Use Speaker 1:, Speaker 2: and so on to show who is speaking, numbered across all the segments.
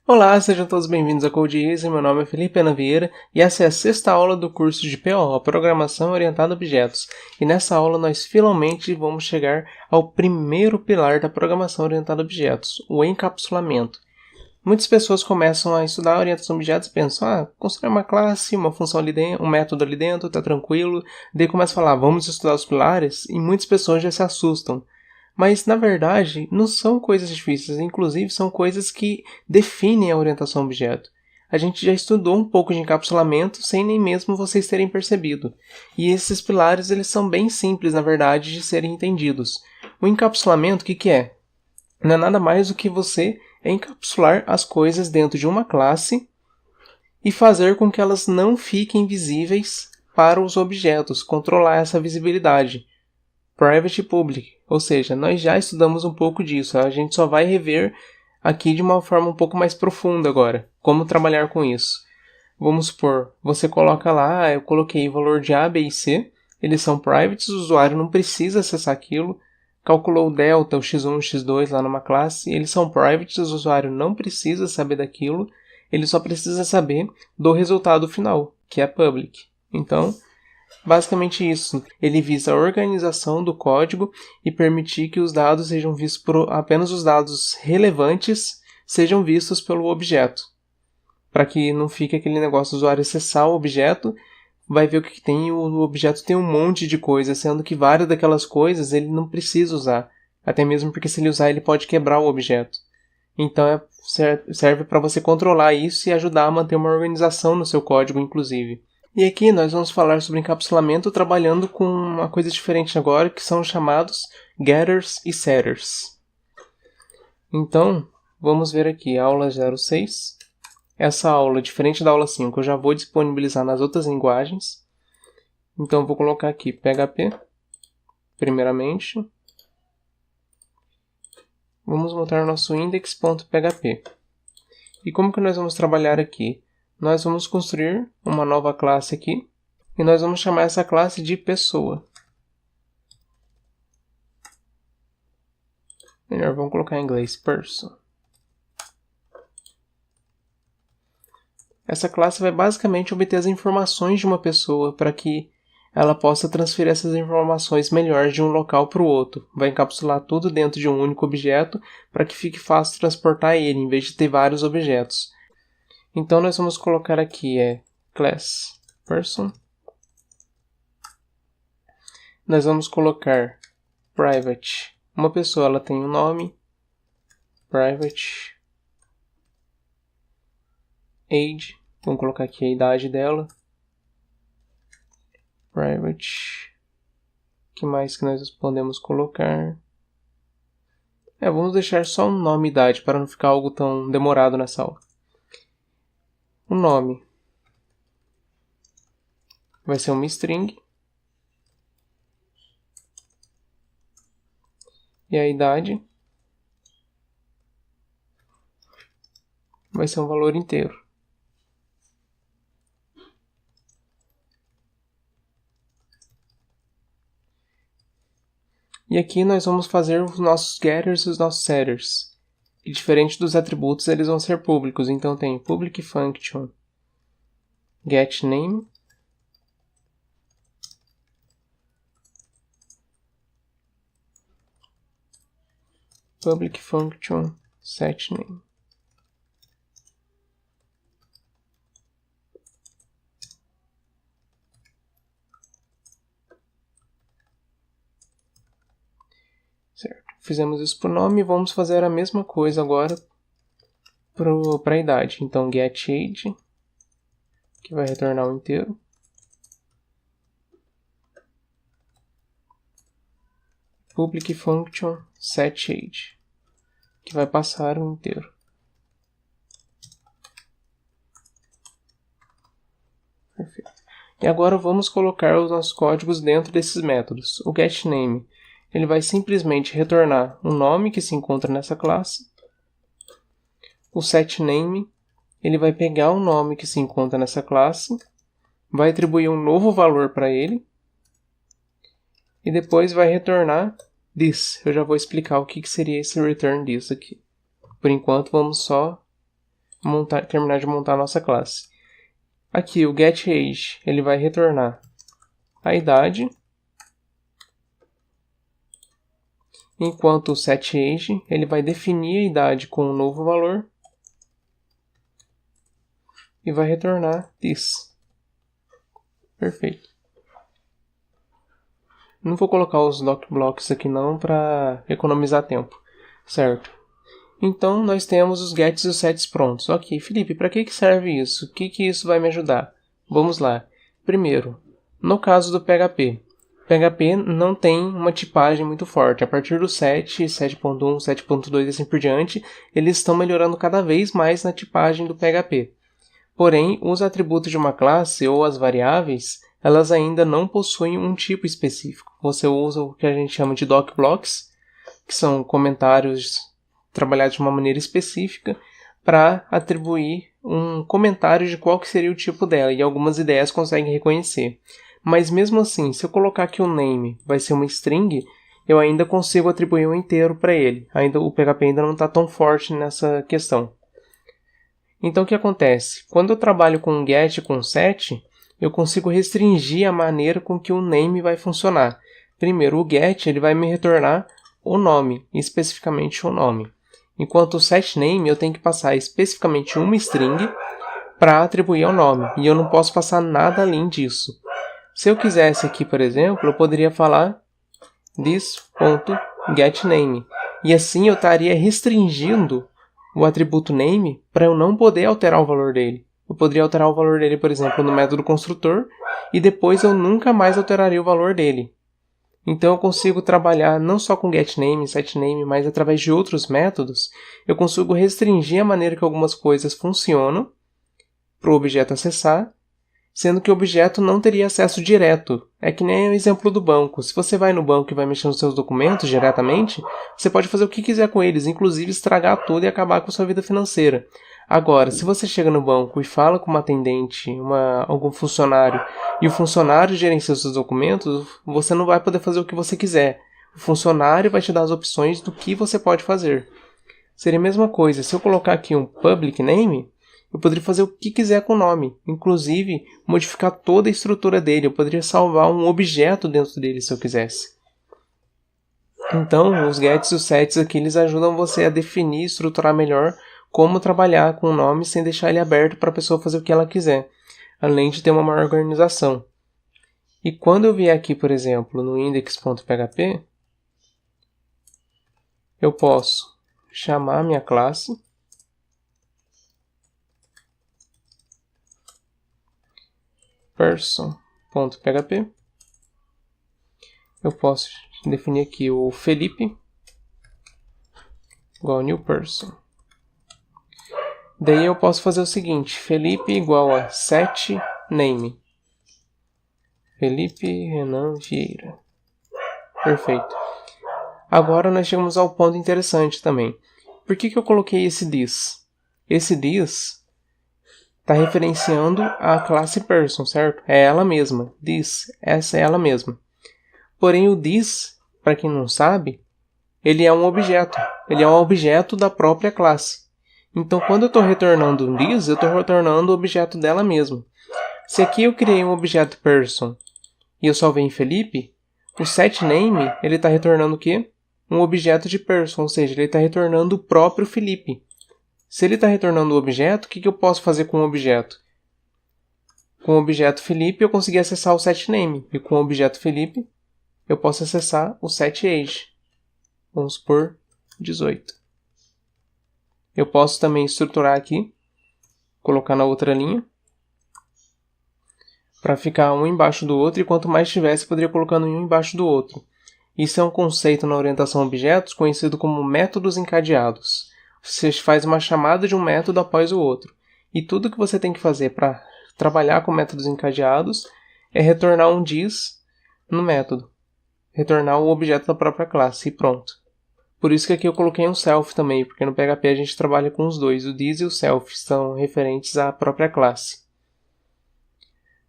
Speaker 1: Olá, sejam todos bem-vindos a Code Easy. Meu nome é Felipe Ana Vieira e essa é a sexta aula do curso de PO, Programação Orientada a Objetos. E nessa aula nós finalmente vamos chegar ao primeiro pilar da programação orientada a objetos, o encapsulamento. Muitas pessoas começam a estudar a orientação a objetos e pensam, construir uma classe, uma função ali dentro, um método ali dentro, tá tranquilo. Daí começa a falar, vamos estudar os pilares, e muitas pessoas já se assustam. Mas, na verdade, não são coisas difíceis, inclusive são coisas que definem a orientação a objeto. A gente já estudou um pouco de encapsulamento sem nem mesmo vocês terem percebido. E esses pilares eles são bem simples, na verdade, de serem entendidos. O encapsulamento, o que é? Não é nada mais do que você encapsular as coisas dentro de uma classe e fazer com que elas não fiquem visíveis para os objetos, controlar essa visibilidade. Private e Public, ou seja, nós já estudamos um pouco disso, a gente só vai rever aqui de uma forma um pouco mais profunda agora, como trabalhar com isso. Vamos supor, você coloca lá, eu coloquei o valor de A, B e C, eles são privates, o usuário não precisa acessar aquilo, calculou o delta, o x1 e o x2 lá numa classe, eles são privates, o usuário não precisa saber daquilo, ele só precisa saber do resultado final, que é public. Então, basicamente isso, ele visa a organização do código e permitir que os dados sejam vistos apenas os dados relevantes sejam vistos pelo objeto. Para que não fique aquele negócio do usuário acessar o objeto, vai ver o que tem e o objeto tem um monte de coisas, sendo que várias daquelas coisas ele não precisa usar. Até mesmo porque se ele usar ele pode quebrar o objeto. Então serve para você controlar isso e ajudar a manter uma organização no seu código, inclusive. E aqui nós vamos falar sobre encapsulamento trabalhando com uma coisa diferente agora, que são os chamados getters e setters. Então, vamos ver aqui, aula 06. Essa aula, diferente da aula 5, eu já vou disponibilizar nas outras linguagens. Então, eu vou colocar aqui PHP, primeiramente. Vamos montar nosso index.php. E como que nós vamos trabalhar aqui? Nós vamos construir uma nova classe aqui e nós vamos chamar essa classe de pessoa. Melhor, vamos colocar em inglês person. Essa classe vai basicamente obter as informações de uma pessoa para que ela possa transferir essas informações melhor de um local para o outro. Vai encapsular tudo dentro de um único objeto para que fique fácil transportar ele, em vez de ter vários objetos. Então, nós vamos colocar aqui class person. Nós vamos colocar private. Uma pessoa ela tem um nome. Private. Age. Vamos colocar aqui a idade dela. Private. O que mais que nós podemos colocar? Vamos deixar só um nome e idade para não ficar algo tão demorado nessa aula. O nome vai ser uma string. E a idade vai ser um valor inteiro. E aqui nós vamos fazer os nossos getters e os nossos setters. E diferente dos atributos, eles vão ser públicos. Então tem public function getName. Public function setName. Certo. Fizemos isso para o nome, vamos fazer a mesma coisa agora para a idade. Então getAge, que vai retornar o inteiro. Public function setAge, que vai passar o inteiro. Perfeito. E agora vamos colocar os nossos códigos dentro desses métodos. O getName, ele vai simplesmente retornar um nome que se encontra nessa classe. O setName, ele vai pegar o nome que se encontra nessa classe, vai atribuir um novo valor para ele, e depois vai retornar this. Eu já vou explicar o que seria esse return this aqui. Por enquanto, vamos só terminar de montar a nossa classe. Aqui o getAge, ele vai retornar a idade, enquanto o setAge, ele vai definir a idade com um novo valor e vai retornar this. Perfeito. Não vou colocar os docblocks aqui não para economizar tempo, certo? Então nós temos os gets e os sets prontos. Ok, Felipe, para que serve isso? O que isso vai me ajudar? Vamos lá. Primeiro, no caso do PHP. PHP não tem uma tipagem muito forte. A partir do 7, 7.1, 7.2 e assim por diante, eles estão melhorando cada vez mais na tipagem do PHP. Porém, os atributos de uma classe ou as variáveis, elas ainda não possuem um tipo específico. Você usa o que a gente chama de docblocks, que são comentários trabalhados de uma maneira específica para atribuir um comentário de qual que seria o tipo dela, e algumas ideias conseguem reconhecer. Mas mesmo assim, se eu colocar que o name vai ser uma string, eu ainda consigo atribuir um inteiro para ele. O PHP ainda não está tão forte nessa questão. Então o que acontece? Quando eu trabalho com um get e com um set, eu consigo restringir a maneira com que o name vai funcionar. Primeiro, o get ele vai me retornar o nome, especificamente o nome. Enquanto o setName eu tenho que passar especificamente uma string para atribuir ao nome, e eu não posso passar nada além disso. Se eu quisesse aqui, por exemplo, eu poderia falar this.getName, e assim eu estaria restringindo o atributo name para eu não poder alterar o valor dele. Eu poderia alterar o valor dele, por exemplo, no método construtor, e depois eu nunca mais alteraria o valor dele. Então eu consigo trabalhar não só com getName e setName, mas através de outros métodos, eu consigo restringir a maneira que algumas coisas funcionam para o objeto acessar, sendo que o objeto não teria acesso direto. É que nem o exemplo do banco. Se você vai no banco e vai mexer nos seus documentos diretamente, você pode fazer o que quiser com eles, inclusive estragar tudo e acabar com a sua vida financeira. Agora, se você chega no banco e fala com uma atendente, algum funcionário, e o funcionário gerencia os seus documentos, você não vai poder fazer o que você quiser. O funcionário vai te dar as opções do que você pode fazer. Seria a mesma coisa. Se eu colocar aqui um public name, eu poderia fazer o que quiser com o nome, inclusive modificar toda a estrutura dele. Eu poderia salvar um objeto dentro dele se eu quisesse. Então, os gets e os sets aqui eles ajudam você a definir e estruturar melhor como trabalhar com o nome sem deixar ele aberto para a pessoa fazer o que ela quiser, além de ter uma maior organização. E quando eu vier aqui, por exemplo, no index.php, eu posso chamar minha classe person.php. Eu posso definir aqui o Felipe igual a new person. Daí eu posso fazer o seguinte, Felipe igual a setName. Felipe Renan Vieira. Perfeito. Agora nós chegamos ao ponto interessante também. Por que eu coloquei esse this? Esse this está referenciando a classe person, certo? É ela mesma. This, essa é ela mesma. Porém o this, para quem não sabe, ele é um objeto. Ele é um objeto da própria classe. Então, quando eu estou retornando um this, eu estou retornando o objeto dela mesma. Se aqui eu criei um objeto person e eu salvei em Felipe, o setName ele está retornando o quê? Um objeto de person, ou seja, ele está retornando o próprio Felipe. Se ele está retornando o objeto, o que eu posso fazer com o objeto? Com o objeto Felipe eu consegui acessar o setName, e com o objeto Felipe eu posso acessar o setAge. Vamos por 18. Eu posso também estruturar aqui, colocar na outra linha, para ficar um embaixo do outro, e quanto mais tivesse, poderia colocando um embaixo do outro. Isso é um conceito na orientação a objetos conhecido como métodos encadeados. Você faz uma chamada de um método após o outro. E tudo que você tem que fazer para trabalhar com métodos encadeados é retornar um this no método. Retornar o objeto da própria classe e pronto. Por isso que aqui eu coloquei um self também, porque no PHP a gente trabalha com os dois. O this e o self são referentes à própria classe.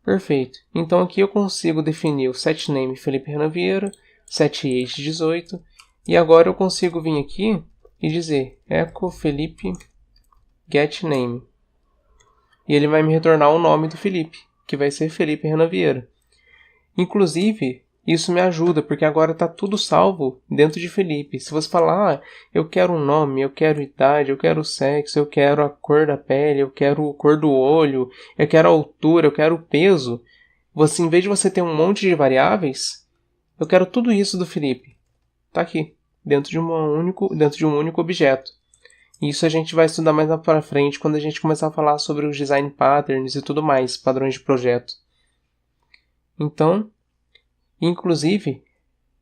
Speaker 1: Perfeito. Então aqui eu consigo definir o setName Felipe Renan Vieira, setAge 18, e agora eu consigo vir aqui e dizer echo Felipe getName. E ele vai me retornar o nome do Felipe, que vai ser Felipe Renan Vieira. Inclusive, isso me ajuda, porque agora está tudo salvo dentro de Felipe. Se você falar, eu quero um nome, eu quero idade, eu quero sexo, eu quero a cor da pele, eu quero a cor do olho, eu quero a altura, eu quero o peso, você, em vez de você ter um monte de variáveis, eu quero tudo isso do Felipe. Está aqui, dentro de um único objeto. E isso a gente vai estudar mais para frente, quando a gente começar a falar sobre os design patterns e tudo mais, padrões de projeto. Então, inclusive,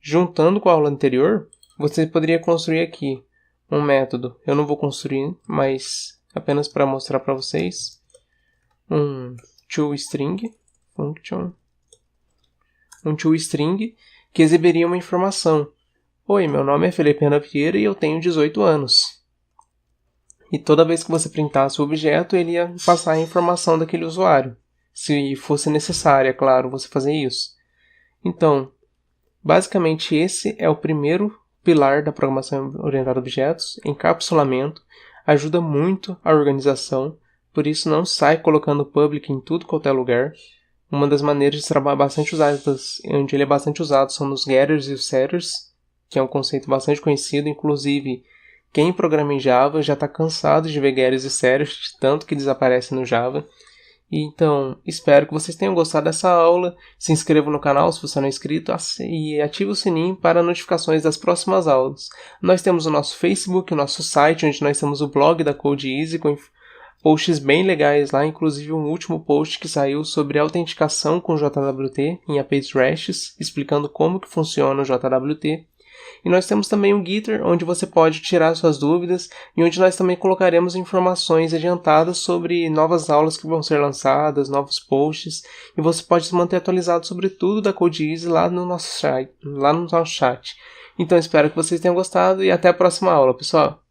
Speaker 1: juntando com a aula anterior, você poderia construir aqui um método. Eu não vou construir, mas apenas para mostrar para vocês. Um toString function. Um toString que exibiria uma informação. Oi, meu nome é Felipe Renan Vieira e eu tenho 18 anos. E toda vez que você printasse o objeto, ele ia passar a informação daquele usuário. Se fosse necessário, é claro, você fazer isso. Então, basicamente esse é o primeiro pilar da programação orientada a objetos, encapsulamento, ajuda muito a organização, por isso não sai colocando public em tudo qualquer lugar. Uma das maneiras de trabalhar bastante usadas, onde ele é bastante usado, são nos getters e os setters, que é um conceito bastante conhecido, inclusive quem programa em Java já está cansado de ver getters e setters, de tanto que desaparece no Java. Então, espero que vocês tenham gostado dessa aula. Se inscreva no canal se você não é inscrito e ative o sininho para notificações das próximas aulas. Nós temos o nosso Facebook, o nosso site, onde nós temos o blog da CodeEasy com posts bem legais lá, inclusive um último post que saiu sobre autenticação com JWT em APIs REST, explicando como que funciona o JWT. E nós temos também o Gitter, onde você pode tirar suas dúvidas e onde nós também colocaremos informações adiantadas sobre novas aulas que vão ser lançadas, novos posts, e você pode se manter atualizado sobre tudo da CodeEasy lá no nosso chat. Então espero que vocês tenham gostado e até a próxima aula, pessoal!